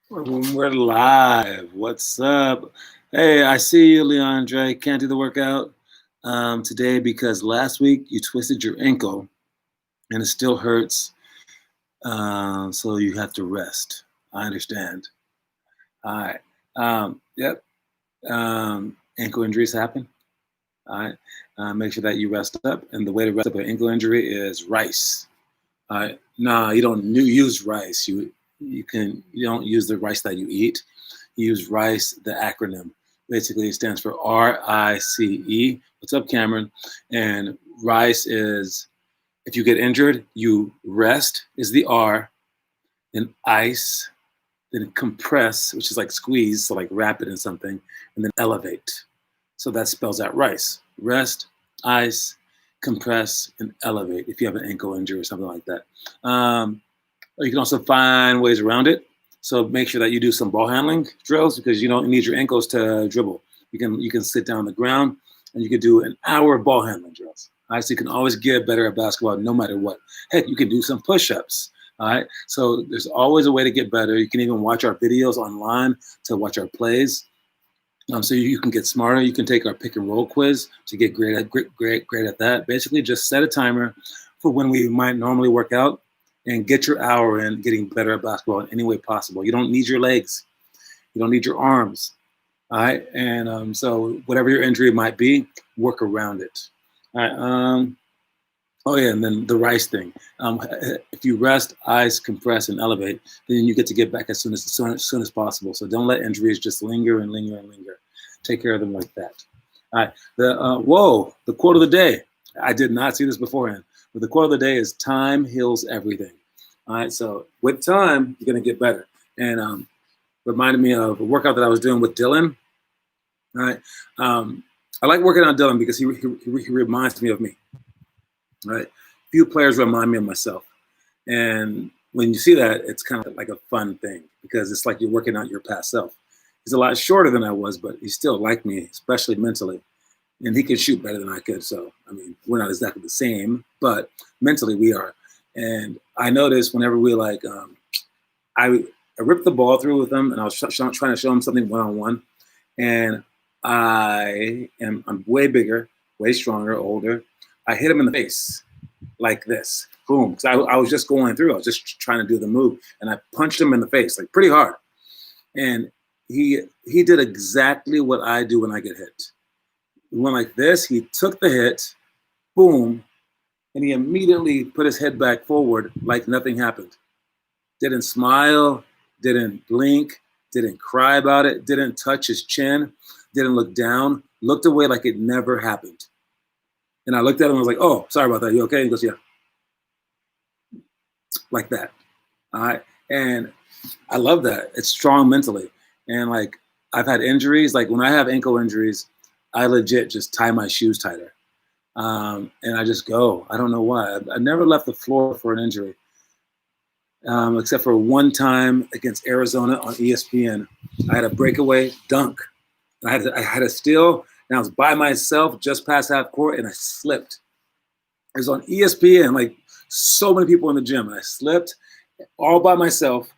We're live. What's up? Hey, I see you, Leandre. Can't do the workout today because last week you twisted your ankle and it still hurts. So you have to rest. I understand. All right. Yep. Ankle injuries happen. All right. Make sure that you rest up. And the way to rest up an ankle injury is rice. All right. No, you don't use rice. You don't use the rice that you eat. You use RICE, the acronym. Basically, it stands for RICE. What's up, Cameron? And RICE is if you get injured, you rest is the R, then ice, then compress, which is like squeeze, so like wrap it in something, and then elevate. So that spells out RICE. Rest, ice, compress, and elevate if you have an ankle injury or something like that. You can also find ways around it. So make sure that you do some ball handling drills because you don't need your ankles to dribble. You can sit down on the ground and you can do an hour of ball handling drills. All right, so you can always get better at basketball no matter what. Heck, you can do some push-ups. All right, so there's always a way to get better. You can even watch our videos online to watch our plays. So you can get smarter. You can take our pick and roll quiz to get great at that. Basically, just set a timer for when we might normally work out and get your hour in getting better at basketball in any way possible. You don't need your legs. You don't need your arms. All right. And so whatever your injury might be, work around it. All right. Oh, yeah. And then the rice thing. If you rest, ice, compress, and elevate, then you get to get back as soon as possible. So don't let injuries just linger and linger and linger. Take care of them like that. All right. The quote of the day. I did not see this beforehand. But the quote of the day is time heals everything. All right, so with time, you're going to get better. And reminded me of a workout that I was doing with Dylan. All right, I like working on Dylan because he reminds me of me. All right, few players remind me of myself. And when you see that, it's kind of like a fun thing because it's like you're working out your past self. He's a lot shorter than I was, but he's still like me, especially mentally. And he can shoot better than I could. So, I mean, we're not exactly the same, but mentally we are. And I noticed whenever we I ripped the ball through with him and I was trying to show him something one-on-one. And I'm way bigger, way stronger, older. I hit him in the face like this, boom. Because I was just going through. I was just trying to do the move. And I punched him in the face, like pretty hard. And he did exactly what I do when I get hit. He went like this. He took the hit, boom, and he immediately put his head back forward like nothing happened. Didn't smile, didn't blink, didn't cry about it, didn't touch his chin, didn't look down, looked away like it never happened. And I looked at him and I was like, oh, sorry about that. You okay? He goes, yeah. Like that. All right. And I love that. It's strong mentally. And like I've had injuries, like when I have ankle injuries, I legit just tie my shoes tighter. And I just go. I don't know why. I never left the floor for an injury, except for one time against Arizona on ESPN. I had a breakaway dunk. I had a steal, and I was by myself just past half court, and I slipped. It was on ESPN, like so many people in the gym, and I slipped all by myself.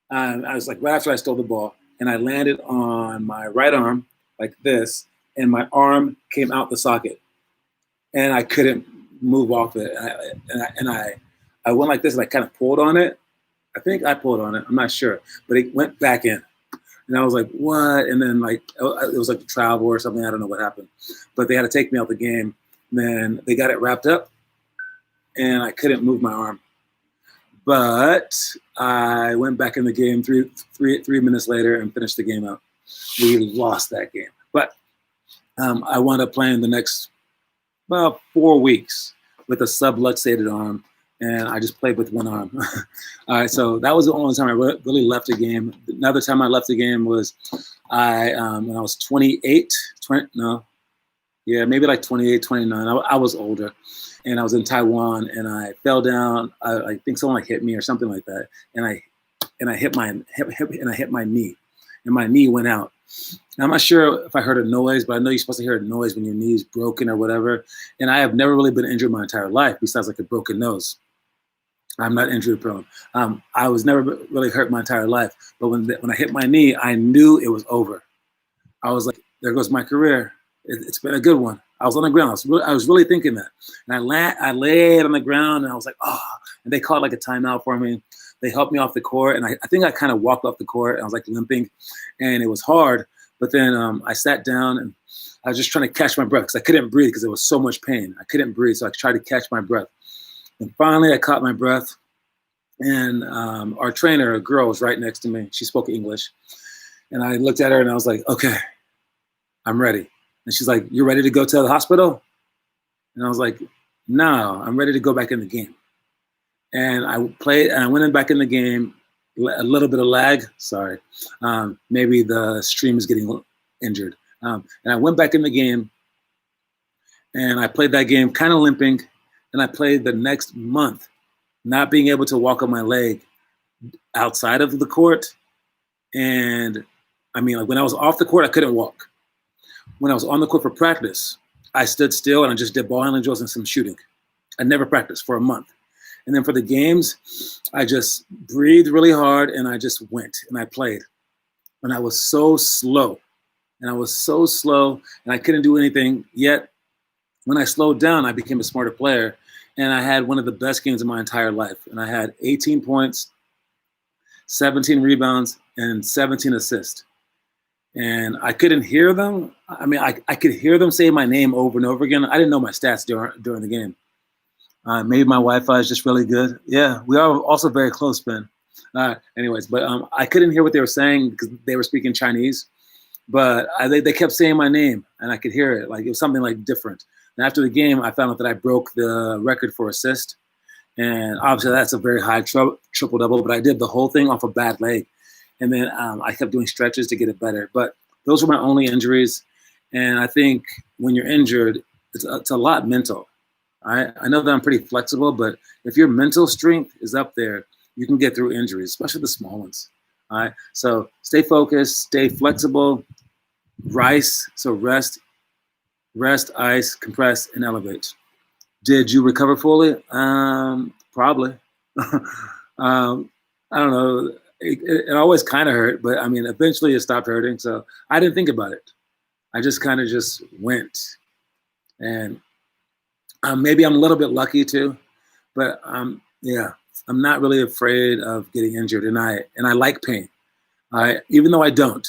And I was like right after I stole the ball, and I landed on my right arm like this, and my arm came out the socket. And I couldn't move off it. I went like this and I kind of pulled on it. I think I pulled on it. I'm not sure, but it went back in. And I was like, what? And then like it was like travel or something. I don't know what happened, but they had to take me out the game. Then they got it wrapped up, and I couldn't move my arm. But I went back in the game 3 minutes later and finished the game out. We lost that game, but I wound up playing the next about 4 weeks with a subluxated arm, and I just played with one arm. All right, so that was the only time I really left a game. Another time I left the game was when I was 28, maybe like 28, 29. I was older, and I was in Taiwan, and I fell down. I think someone like hit me or something like that, and I hit my knee, and my knee went out. I'm not sure if I heard a noise, but I know you're supposed to hear a noise when your knee's broken or whatever. And I have never really been injured my entire life besides like a broken nose. I'm not injury prone. I was never really hurt my entire life, but when I hit my knee, I knew it was over. I was like, there goes my career. It's been a good one. I was on the ground. I was really thinking that. And I laid on the ground and I was like, oh, and they called like a timeout for me. They helped me off the court. And I think I kind of walked off the court and I was like limping and it was hard. But then I sat down and I was just trying to catch my breath because I couldn't breathe because there was so much pain. I couldn't breathe. So I tried to catch my breath. And finally I caught my breath. And our trainer, a girl, was right next to me. She spoke English. And I looked at her and I was like, okay, I'm ready. And she's like, you're ready to go to the hospital? And I was like, no, I'm ready to go back in the game. And I played, and I went back in the game, a little bit of lag, sorry. Maybe the stream is getting injured. And I went back in the game, and I played that game kind of limping, and I played the next month, not being able to walk on my leg outside of the court. And I mean, like when I was off the court, I couldn't walk. When I was on the court for practice, I stood still and I just did ball handling drills and some shooting. I never practiced for a month. And then for the games, I just breathed really hard and I just went and I played. And I was so slow. And I couldn't do anything. Yet when I slowed down, I became a smarter player. And I had one of the best games of my entire life. And I had 18 points, 17 rebounds, and 17 assists. And I couldn't hear them. I mean, I could hear them say my name over and over again. I didn't know my stats during the game. Maybe my Wi-Fi is just really good. Yeah, we are also very close, Ben. Anyways, but I couldn't hear what they were saying because they were speaking Chinese. But they kept saying my name, and I could hear it. Like it was something like different. And after the game, I found out that I broke the record for assist. And obviously, that's a very high triple-double. But I did the whole thing off a bad leg. And then I kept doing stretches to get it better. But those were my only injuries. And I think when you're injured, it's a lot mental. I know that I'm pretty flexible, but if your mental strength is up there, you can get through injuries, especially the small ones. All right. So stay focused, stay flexible, so rest, ice, compress, and elevate. Did you recover fully? Probably. I don't know. It always kind of hurt, but I mean, eventually it stopped hurting. So I didn't think about it. I just kind of just went. And maybe I'm a little bit lucky too, but yeah, I'm not really afraid of getting injured. And I like pain. Even though I don't,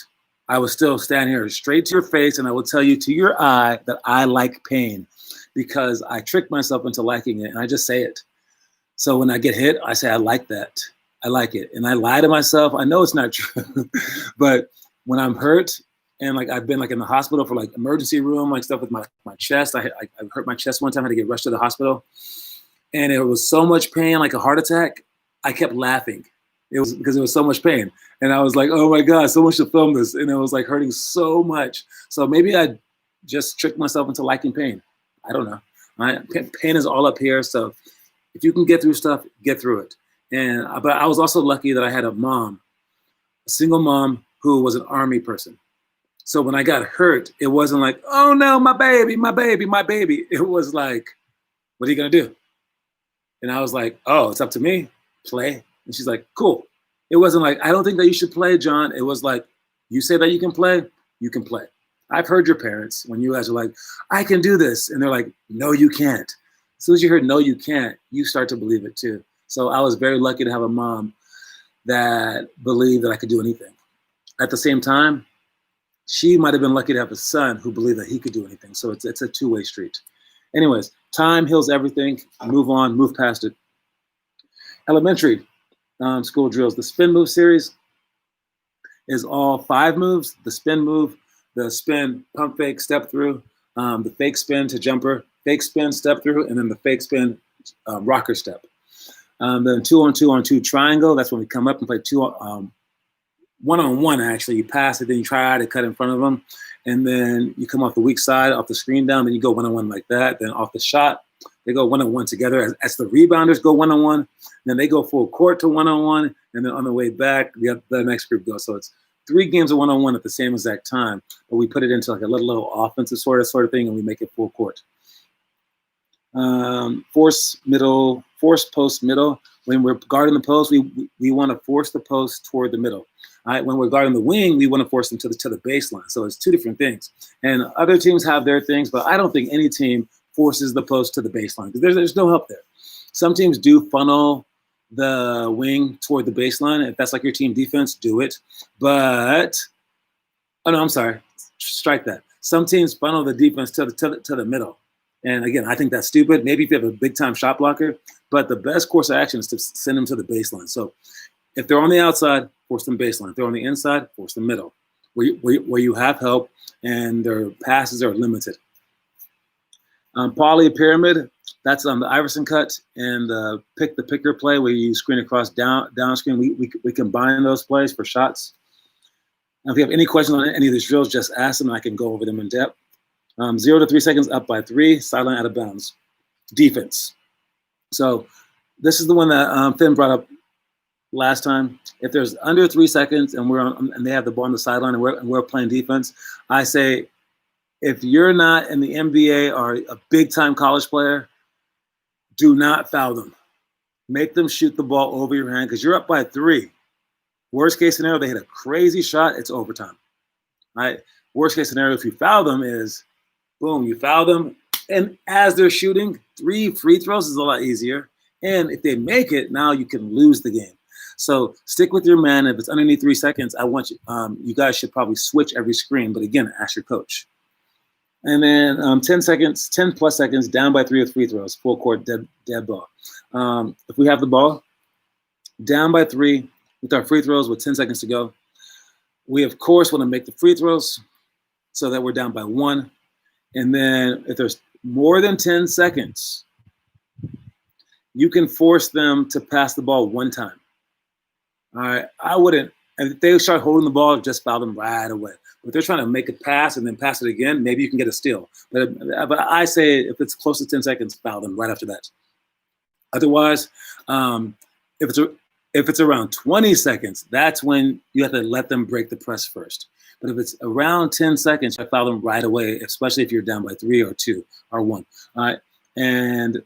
I will still stand here straight to your face and I will tell you to your eye that I like pain because I tricked myself into liking it and I just say it. So when I get hit, I say, I like that. I like it. And I lie to myself. I know it's not true, but when I'm hurt and like I've been like in the hospital for like emergency room, like stuff with my chest. I hurt my chest one time. I had to get rushed to the hospital. And it was so much pain, like a heart attack. I kept laughing. It was because it was so much pain. And I was like, oh my God, someone should film this. And it was like hurting so much. So maybe I just tricked myself into liking pain. I don't know. Pain is all up here. So if you can get through stuff, get through it. But I was also lucky that I had a single mom who was an Army person. So when I got hurt, it wasn't like, oh no, my baby, my baby, my baby. It was like, what are you going to do? And I was like, oh, it's up to me. Play. And she's like, cool. It wasn't like, I don't think that you should play, John. It was like, you say that you can play, you can play. I've heard your parents when you guys are like, I can do this. And they're like, no, you can't. As soon as you heard, no, you can't, you start to believe it too. So I was very lucky to have a mom that believed that I could do anything. At the same time, she might have been lucky to have a son who believed that he could do anything. So it's a two-way street. Anyways, time heals everything. Move on, move past it. Elementary school drills. The spin move series is all 5 moves. The spin move, the spin, pump fake, step through, the fake spin to jumper, fake spin, step through, and then the fake spin, rocker step. Then 2-on-2-on-2 triangle. That's when we come up and play 1-on-1 actually. You pass it, then you try to cut in front of them. And then you come off the weak side, off the screen down, then you go 1-on-1 like that. Then off the shot, they go 1-on-1 together. As the rebounders go 1-on-1, then they go full court to 1-on-1. And then on the way back, the next group goes. So it's 3 games of 1-on-1 at the same exact time. But we put it into like a little offensive sort of thing, and we make it full court. Force post middle. When we're guarding the post, we want to force the post toward the middle. All right. When we're guarding the wing, we want to force them to the baseline. So it's two different things. And other teams have their things, but I don't think any team forces the post to the baseline because there's no help there. Some teams do funnel the wing toward the baseline. If that's like your team defense, do it. But oh no, I'm sorry, strike that. Some teams funnel the defense to the middle. And again, I think that's stupid. Maybe if you have a big time shot blocker, but the best course of action is to send them to the baseline. So if they're on the outside, force them baseline. If they're on the inside, force them middle, where you have help and their passes are limited. Poly pyramid, that's on the Iverson cut and pick the picker play where you screen across down screen. We combine those plays for shots. Now, if you have any questions on any of these drills, just ask them and I can go over them in depth. 0 to 3 seconds, up by 3, sideline out of bounds. Defense. So this is the one that Finn brought up last time. If there's under 3 seconds and they have the ball on the sideline and we're playing defense, I say if you're not in the NBA or a big-time college player, do not foul them. Make them shoot the ball over your hand because you're up by 3. Worst case scenario, they hit a crazy shot, it's overtime. Right? Worst case scenario, if you foul them is, boom, you foul them. And as they're shooting, 3 free throws is a lot easier. And if they make it, now you can lose the game. So stick with your man. If it's underneath 3 seconds, I want you, you guys should probably switch every screen. But again, ask your coach. And then 10 plus seconds, down by 3 with free throws, full court, dead ball. If we have the ball, down by 3 with our free throws with 10 seconds to go, we, of course, want to make the free throws so that we're down by 1. And then if there's more than 10 seconds, you can force them to pass the ball 1 time. All right, I wouldn't. And if they start holding the ball, just foul them right away. But they're trying to make a pass and then pass it again, maybe you can get a steal. But I say if it's close to 10 seconds, foul them right after that. Otherwise, if it's around 20 seconds, that's when you have to let them break the press first. But if it's around 10 seconds, you foul them right away, especially if you're down by 3 or 2 or 1. All right, and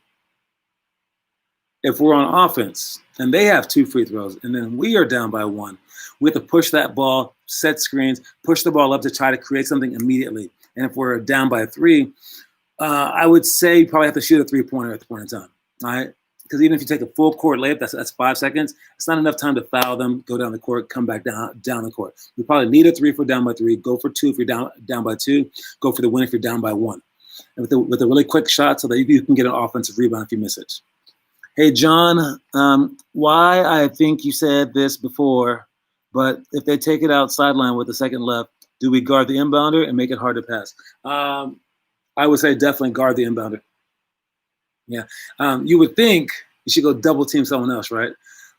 if we're on offense and they have 2 free throws and then we are down by 1, we have to push that ball, set screens, push the ball up to try to create something immediately. And if we're down by 3, I would say you probably have to shoot a 3-pointer at the point in time. All right, because even if you take a full court layup, that's 5 seconds. It's not enough time to foul them, go down the court, come back down the court. You probably need a 3 if we're down by 3. Go for 2 if you're down by 2. Go for the win if you're down by 1. And with a really quick shot so that you can get an offensive rebound if you miss it. Hey, John, why I think you said this before, but if they take it out sideline with a second left, do we guard the inbounder and make it hard to pass? I would say definitely guard the inbounder. Yeah. You would think you should go double team someone else, right?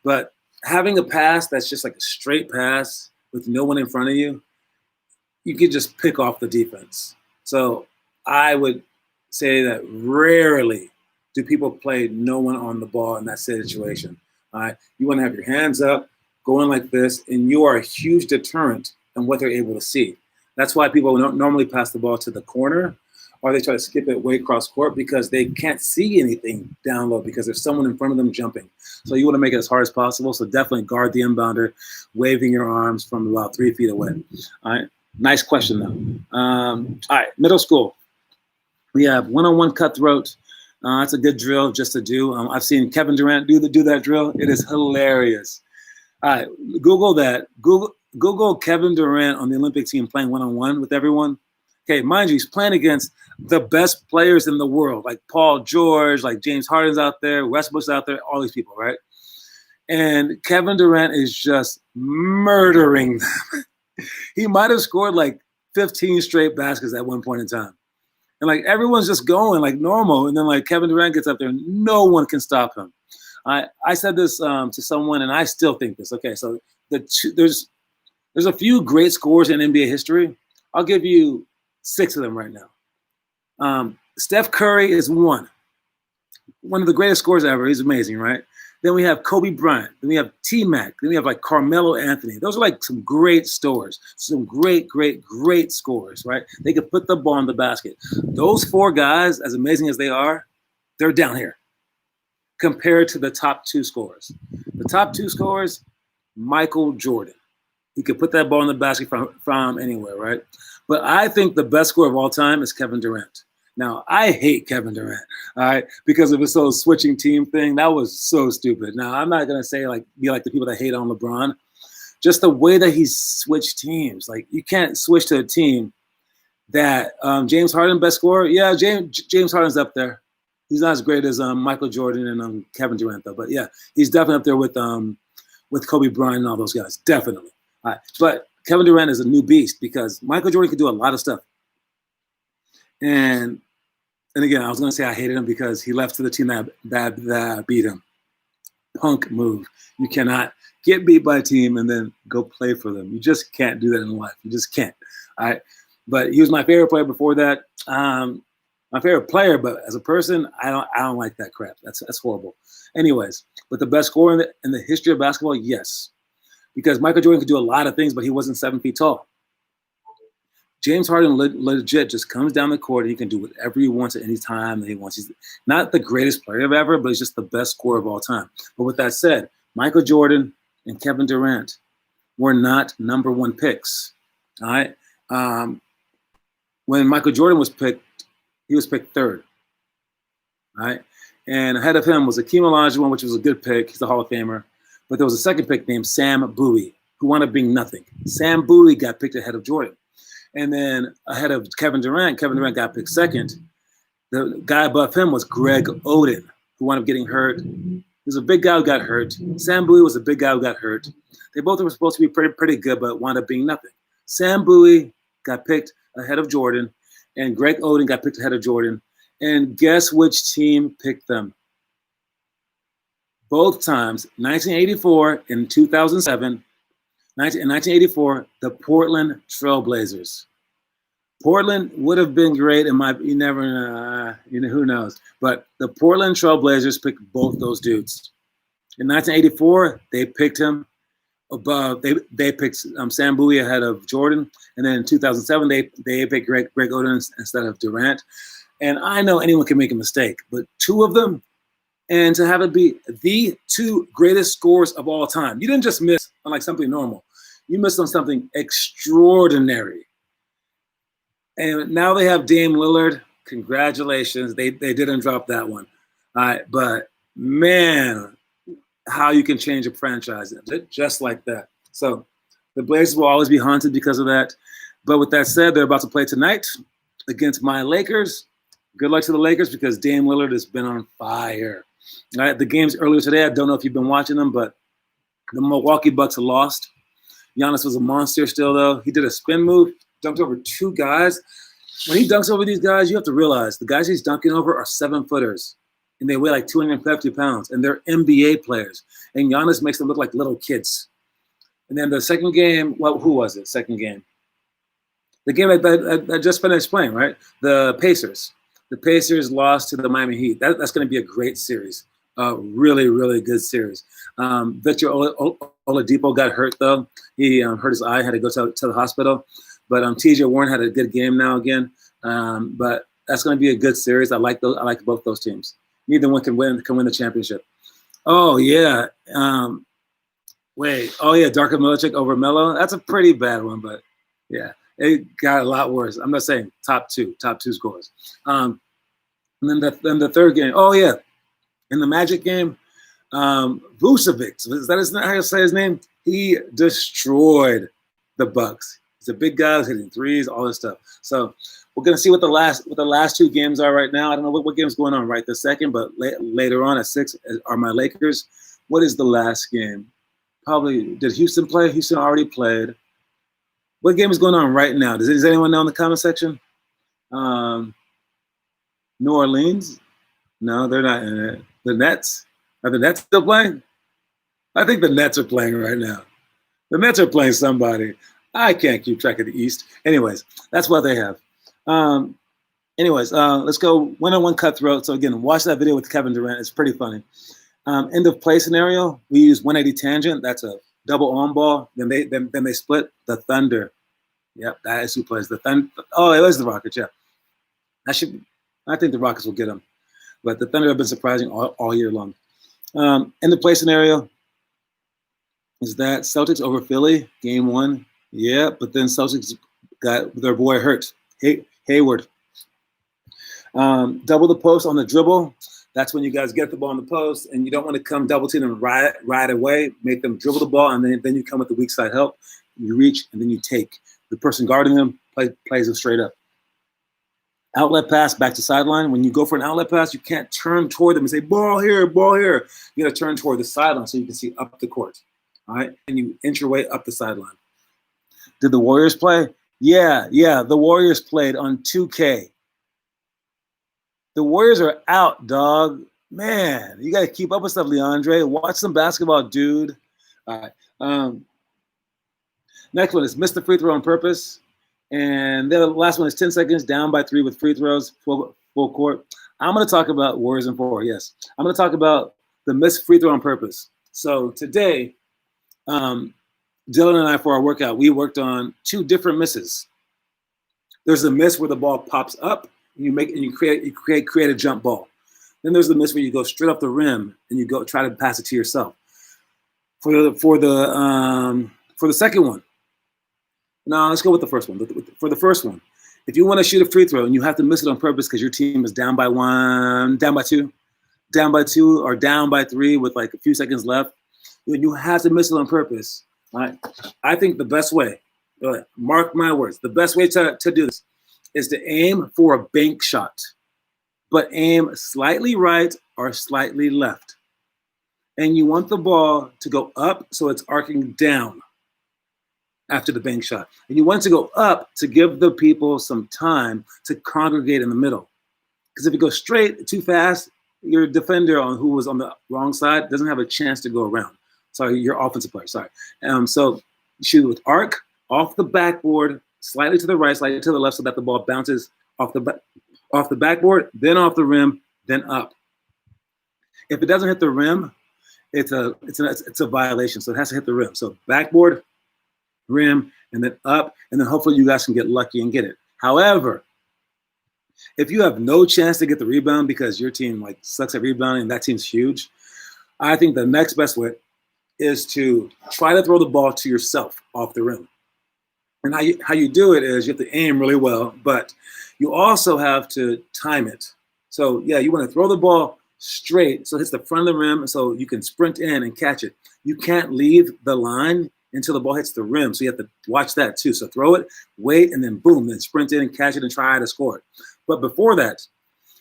But having a pass that's just like a straight pass with no one in front of you, you could just pick off the defense. So I would say that rarely do people play no one on the ball in that situation. All right. You want to have your hands up, going like this, and you are a huge deterrent on what they're able to see. That's why people don't normally pass the ball to the corner or they try to skip it way across court because they can't see anything down low because there's someone in front of them jumping. So you want to make it as hard as possible. So definitely guard the inbounder, waving your arms from about 3 feet away. All right. Nice question, though. All right. Middle school. We have one-on-one cutthroat. That's a good drill just to do. I've seen Kevin Durant do that drill. It is hilarious. All right. Google that. Google Kevin Durant on the Olympic team playing one-on-one with everyone. Okay, mind you, he's playing against the best players in the world, like Paul George, like James Harden's out there, Westbrook's out there, all these people, right? And Kevin Durant is just murdering them. He might have scored like 15 straight baskets at one point in time. And like everyone's just going like normal. And then like Kevin Durant gets up there and no one can stop him. I said this to someone and I still think this. Okay, so there's a few great scores in NBA history. I'll give you 6 of them right now. Steph Curry is one of the greatest scorers ever. He's amazing, right? Then we have Kobe Bryant. Then we have T-Mac. Then we have like Carmelo Anthony. Those are like some great scores, some great scores, right? They could put the ball in the basket. Those 4 guys, as amazing as they are, They're down here compared to the top two scorers. The top two scorers, Michael Jordan. He could put that ball in the basket from anywhere, right? But I think the best scorer of all time is Kevin Durant. Now, I hate Kevin Durant, all right, because of his whole switching team thing. That was so stupid. Now, I'm not going to say be like the people that hate on LeBron. Just the way that he switched teams. Like, you can't switch to a team that James Harden, best scorer. Yeah, James Harden's up there. He's not as great as Michael Jordan and Kevin Durant, though. But, yeah, he's definitely up there with Kobe Bryant and all those guys, definitely. All right. But Kevin Durant is a new beast because Michael Jordan could do a lot of stuff. And again, I was going to say I hated him because he left to the team that beat him. Punk move. You cannot get beat by a team and then go play for them. You just can't do that in life. You just can't. All right. But he was my favorite player before that. My favorite player, but as a person, I don't like that crap. That's horrible. Anyways, but the best scorer in the history of basketball, yes. Because Michael Jordan could do a lot of things, but he wasn't 7 feet tall. James Harden legit just comes down the court. And he can do whatever he wants at any time that he wants. He's not the greatest player ever, but he's just the best scorer of all time. But with that said, Michael Jordan and Kevin Durant were not number one picks. All right. When Michael Jordan was picked, he was picked third. All right. And ahead of him was Akeem Olajuwon, which was a good pick. He's a Hall of Famer. But there was a second pick named Sam Bowie, who wound up being nothing. Sam Bowie got picked ahead of Jordan. And then ahead of Kevin Durant got picked second. The guy above him was Greg Oden, who wound up getting hurt. He was a big guy who got hurt. Sam Bowie was a big guy who got hurt. They both were supposed to be pretty good, but wound up being nothing. Sam Bowie got picked ahead of Jordan, and Greg Oden got picked ahead of Jordan. And guess which team picked them? Both times, 1984 and 2007. In 1984, the Portland Trailblazers. Portland would have been great. You never, who knows? But the Portland Trailblazers picked both those dudes. In 1984, they picked him above. They picked Sam Bowie ahead of Jordan, and then in 2007, they picked Greg Oden instead of Durant. And I know anyone can make a mistake, but two of them. And to have it be the two greatest scorers of all time. You didn't just miss on like something normal. You missed on something extraordinary. And now they have Dame Lillard. Congratulations. They didn't drop that one. All right, but man, how you can change a franchise just like that. So the Blazers will always be haunted because of that. But with that said, they're about to play tonight against my Lakers. Good luck to the Lakers because Dame Lillard has been on fire. All right, the games earlier today, I don't know if you've been watching them, but the Milwaukee Bucks lost. Giannis was a monster still, though. He did a spin move, dunked over two guys. When he dunks over these guys, you have to realize the guys he's dunking over are 7-footers, and they weigh like 250 pounds, and they're NBA players. And Giannis makes them look like little kids. And then the second game, who was it? Second game. The game I just finished playing, right? The Pacers. The Pacers lost to the Miami Heat. That's going to be a great series. Really, really good series. Victor Oladipo got hurt, though. He hurt his eye, had to go to the hospital. But T.J. Warren had a good game now again. But that's going to be a good series. I like both those teams. Neither one can win the championship. Oh, yeah. Darko Milicic over Melo. That's a pretty bad one, but yeah. It got a lot worse. I'm not saying top two scores. And then the third game. Oh yeah, in the Magic game, Vucevic. Is that how you say his name? He destroyed the Bucks. He's a big guy, hitting threes, all this stuff. So we're gonna see what the last two games are right now. I don't know what game's going on right this second, but later on at 6 are my Lakers. What is the last game? Probably did Houston play? Houston already played. What game is going on right now? Does anyone know in the comment section? New Orleans? No, they're not in it. The Nets? Are the Nets still playing? I think the Nets are playing right now. The Nets are playing somebody. I can't keep track of the East. Anyways, that's what they have. Let's go one-on-one cutthroat. So again, watch that video with Kevin Durant. It's pretty funny. End of play scenario, we use 180 tangent. That's a double on ball. Then they split the Thunder. Yep, that is who plays the Thunder. Oh, it was the Rockets. Yeah, I think the Rockets will get them. But the Thunder have been surprising all year long. In the play scenario is that Celtics over Philly, game 1. Yeah, but then Celtics got their boy hurt, Hayward. Double the post on the dribble. That's when you guys get the ball on the post, and you don't want to come double team and right away. Make them dribble the ball, and then you come with the weak side help. You reach, and then you take. The person guarding them plays it straight up. Outlet pass back to sideline. When you go for an outlet pass, you can't turn toward them and say, ball here, ball here. You got to turn toward the sideline so you can see up the court. All right? And you inch your way up the sideline. Did the Warriors play? Yeah. The Warriors played on 2K. The Warriors are out, dog. Man, you got to keep up with stuff, Leandre. Watch some basketball, dude. All right. Next one is miss the free throw on purpose. And the last one is 10 seconds, down by 3 with free throws, full court. I'm going to talk about Warriors in 4, yes. I'm going to talk about the missed free throw on purpose. So today, Dylan and I, for our workout, we worked on 2 different misses. There's a miss where the ball pops up, and you create a jump ball. Then there's the miss where you go straight off the rim and you go try to pass it to yourself. For the second one, no, let's go with the first one. For the first one, if you want to shoot a free throw and you have to miss it on purpose because your team is down by 1, down by 2, or down by 3 with like a few seconds left, you have to miss it on purpose. All right? I think the best way, mark my words, the best way to do this is to aim for a bank shot, but aim slightly right or slightly left. And you want the ball to go up so it's arcing down after the bank shot. And you want it to go up to give the people some time to congregate in the middle. Because if it goes straight too fast, your defender who was on the wrong side doesn't have a chance to go around. Sorry, your offensive player, sorry. So shoot with arc, off the backboard, slightly to the right, slightly to the left so that the ball bounces off the backboard, then off the rim, then up. If it doesn't hit the rim, it's a violation. So it has to hit the rim. So backboard, rim, and then up, and then hopefully you guys can get lucky and get it. However, if you have no chance to get the rebound because your team like sucks at rebounding and that team's huge, I think the next best way is to try to throw the ball to yourself off the rim. And how you do it is you have to aim really well, but you also have to time it. So yeah, you want to throw the ball straight so it hits the front of the rim so you can sprint in and catch it. You can't leave the line until the ball hits the rim. So you have to watch that too. So throw it, wait, and then boom, then sprint in and catch it and try to score it. But before that,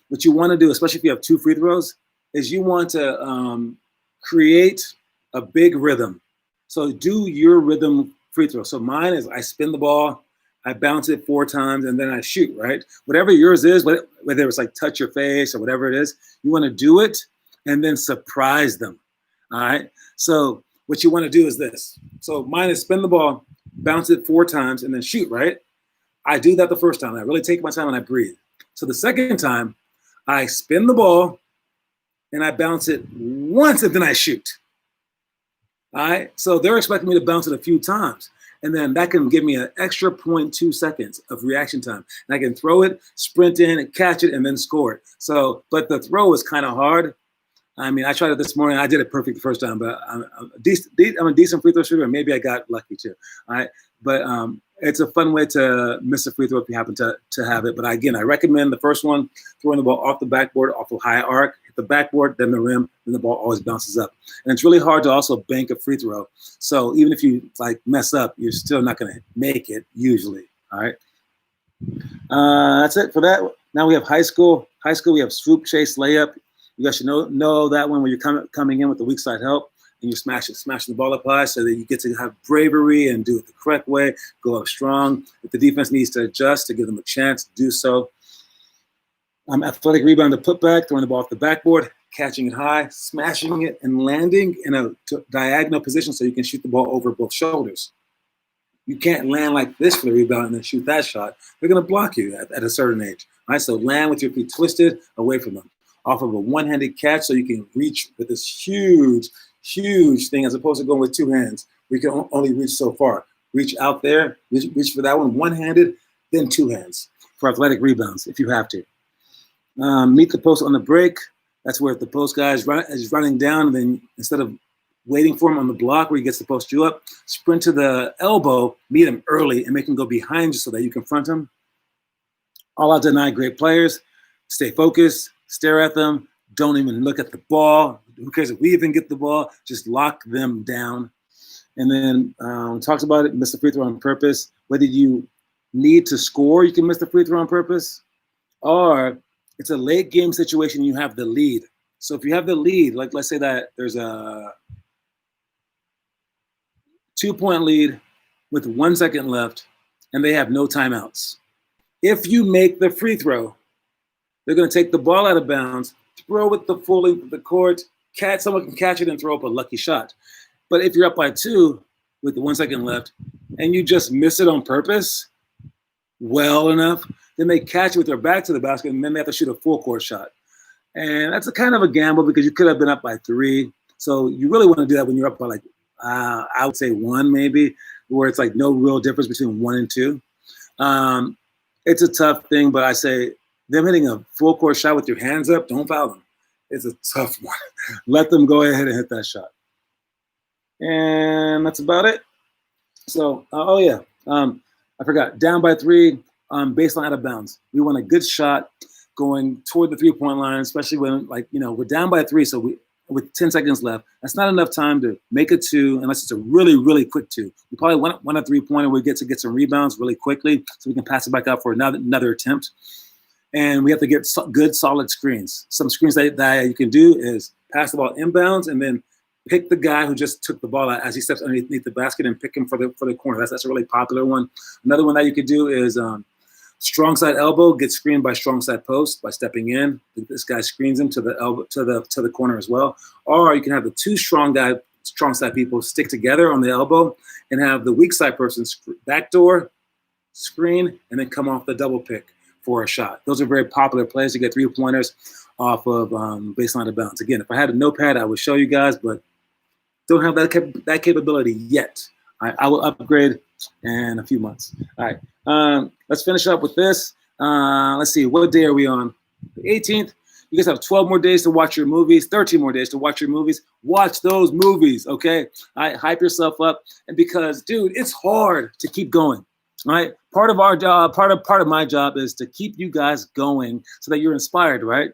what you want to do, especially if you have 2 free throws, is you want to create a big rhythm. So do your rhythm free throw. So mine is I spin the ball, I bounce it 4 times, and then I shoot, right? Whatever yours is, whether it's like touch your face or whatever it is, you want to do it and then surprise them, all right? So what you want to do is this. So mine is spin the ball, bounce it 4 times, and then shoot, right? I do that the first time. I really take my time and I breathe. So the second time, I spin the ball and I bounce it once and then I shoot. All right? So they're expecting me to bounce it a few times. And then that can give me an extra 0.2 seconds of reaction time. And I can throw it, sprint in, and catch it, and then score it. So, but the throw is kind of hard. I mean, I tried it this morning. I did it perfect the first time, but I'm a decent free throw shooter, and maybe I got lucky too. All right, but it's a fun way to miss a free throw if you happen to have it. But again, I recommend the first one, throwing the ball off the backboard, off a high arc, hit the backboard, then the rim, then the ball always bounces up. And it's really hard to also bank a free throw. So even if you like mess up, you're still not going to make it usually. All right, that's it for that. Now we have high school. High school, we have swoop, chase, layup. You guys should know that one where you're coming in with the weak side help and you're smashing the ball up high so that you get to have bravery and do it the correct way, go up strong. If the defense needs to adjust to give them a chance to do so. Athletic rebound to putback, throwing the ball off the backboard, catching it high, smashing it, and landing in a diagonal position so you can shoot the ball over both shoulders. You can't land like this for the rebound and then shoot that shot. They're going to block you at a certain age. All right, so land with your feet twisted away from them. Off of a one-handed catch so you can reach with this huge thing as opposed to going with 2 hands. We can only reach so far. Reach out there, reach for that one handed, then 2 hands for athletic rebounds if you have to. Meet the post on the break. That's where the post guy is running down, and then instead of waiting for him on the block where he gets to post you up, sprint to the elbow, meet him early, and make him go behind you so that you confront him. All out deny great players. Stay focused. Stare at them. Don't even look at the ball. Who cares if we even get the ball? Just lock them down. And then talks about it. Miss the free throw on purpose. Whether you need to score, you can miss the free throw on purpose, or it's a late game situation. You have the lead. So if you have the lead, like let's say that there's a 2-point lead with 1 second left, and they have no timeouts. If you make the free throw, they're going to take the ball out of bounds, throw it the full length of the court, someone can catch it and throw up a lucky shot. But if you're up by 2 with the 1 second left and you just miss it on purpose well enough, then they catch it with their back to the basket, and then they have to shoot a full court shot. And that's a kind of a gamble because you could have been up by 3. So you really want to do that when you're up by like, I would say 1 maybe, where it's like no real difference between 1 and 2. It's a tough thing, but I say them hitting a full court shot with your hands up, don't foul them. It's a tough one. Let them go ahead and hit that shot. And that's about it. So, I forgot. Down by 3, baseline out of bounds. We want a good shot going toward the 3-point line, especially when, we're down by 3, so with 10 seconds left. That's not enough time to make a 2 unless it's a really, really quick 2. We probably want a 3-pointer. We get some rebounds really quickly so we can pass it back out for another attempt. And we have to get good, solid screens. Some screens that you can do is pass the ball inbounds and then pick the guy who just took the ball out as he steps underneath the basket and pick him for the corner. That's a really popular one. Another one that you could do is strong side elbow, get screened by strong side post by stepping in. This guy screens him to the elbow to the corner as well. Or you can have the 2 strong side people stick together on the elbow and have the weak side person backdoor screen and then come off the double pick for a shot. Those are very popular plays. You get 3-pointers off of baseline out of bounds. Again, if I had a notepad, I would show you guys, but don't have that capability yet. I will upgrade in a few months. All right, let's finish up with this. Let's see, what day are we on? The 18th. You guys have 12 more days to watch your movies, 13 more days to watch your movies. Watch those movies, okay? Hype yourself up, and because, dude, it's hard to keep going. All right, part of our job, part of my job is to keep you guys going so that you're inspired, right?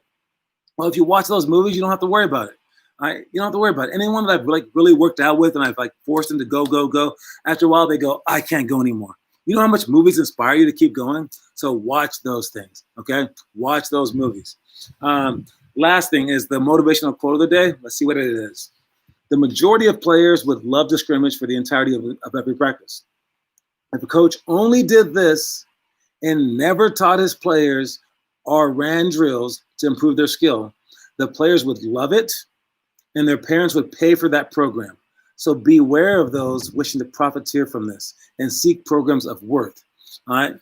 Well, if you watch those movies, you don't have to worry about it. All right, you don't have to worry about it. Anyone that I've really worked out with and I've forced them to go, after a while they go, I can't go anymore. You know how much movies inspire you to keep going? So watch those things, okay? Watch those movies. Last thing is the motivational quote of the day. Let's see what it is. The majority of players would love to scrimmage for the entirety of every practice. If a coach only did this and never taught his players or ran drills to improve their skill, the players would love it and their parents would pay for that program. So beware of those wishing to profiteer from this and seek programs of worth. All right.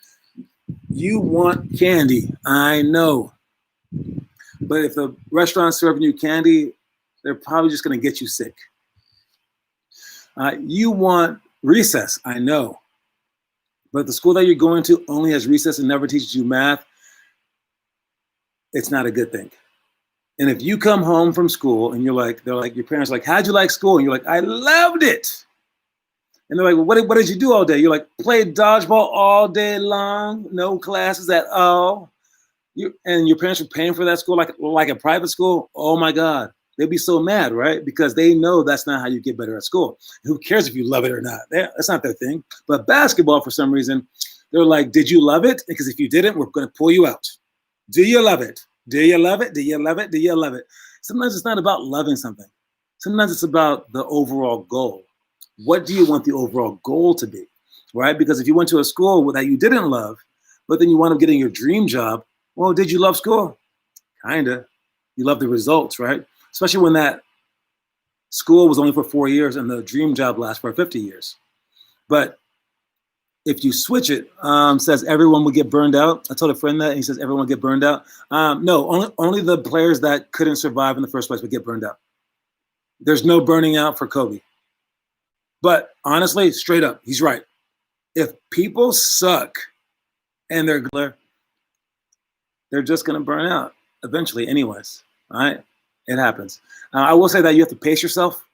You want candy, I know. But if the restaurant's serving you candy, they're probably just going to get you sick. You want recess, I know. But if the school that you're going to only has recess and never teaches you math, it's not a good thing. And if you come home from school and they're like, your parents are like, how'd you like school? And you're like, I loved it. And they're like, well, what did you do all day? You're like, played dodgeball all day long, no classes at all. And your parents are paying for that school like a private school. Oh my God. They'd be so mad, right? Because they know that's not how you get better at school. Who cares if you love it or not? That's not their thing. But basketball, for some reason, they're like, did you love it? Because if you didn't, we're going to pull you out. Do you love it? Do you love it? Do you love it? Do you love it? Sometimes it's not about loving something. Sometimes it's about the overall goal. What do you want the overall goal to be, right? Because if you went to a school that you didn't love, but then you wound up getting your dream job, well, did you love school? Kinda. You love the results, right? Especially when that school was only for 4 years and the dream job lasts for 50 years. But if you switch it, says everyone will get burned out. I told a friend that, and he says everyone will get burned out. No, only the players that couldn't survive in the first place would get burned out. There's no burning out for Kobe. But honestly, straight up, he's right. If people suck and they're just going to burn out. eventually, anyways. All right, it happens. I will say that you have to pace yourself.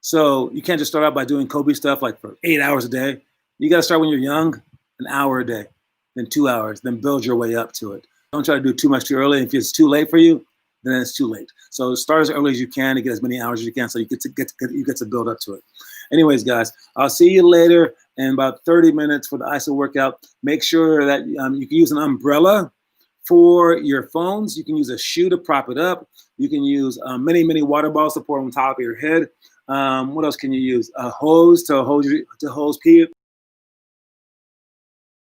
So you can't just start out by doing Kobe stuff like for 8 hours a day. You got to start when you're young, an hour a day, then 2 hours, then build your way up to it. Don't try to do too much too early. If it's too late for you, then it's too late. So start as early as you can to get as many hours as you can, so you get to build up to it. Anyways, guys, I'll see you later in about 30 minutes for the ISO workout. Make sure that you can use an umbrella for your phones. You can use a shoe to prop it up. You can use many water bottles to pour on top of your head. What else can you use? A hose to hose pee.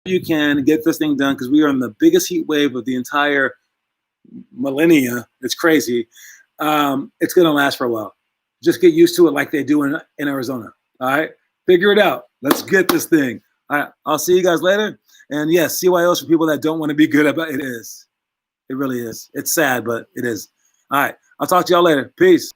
You can get this thing done because we are in the biggest heat wave of the entire millennia. It's crazy. It's going to last for a while. Just get used to it like they do in Arizona. All right? Figure it out. Let's get this thing. All right. I'll see you guys later. And yes, CYOs for people that don't want to be good about it is. It really is. It's sad, but it is. All right. I'll talk to y'all later. Peace.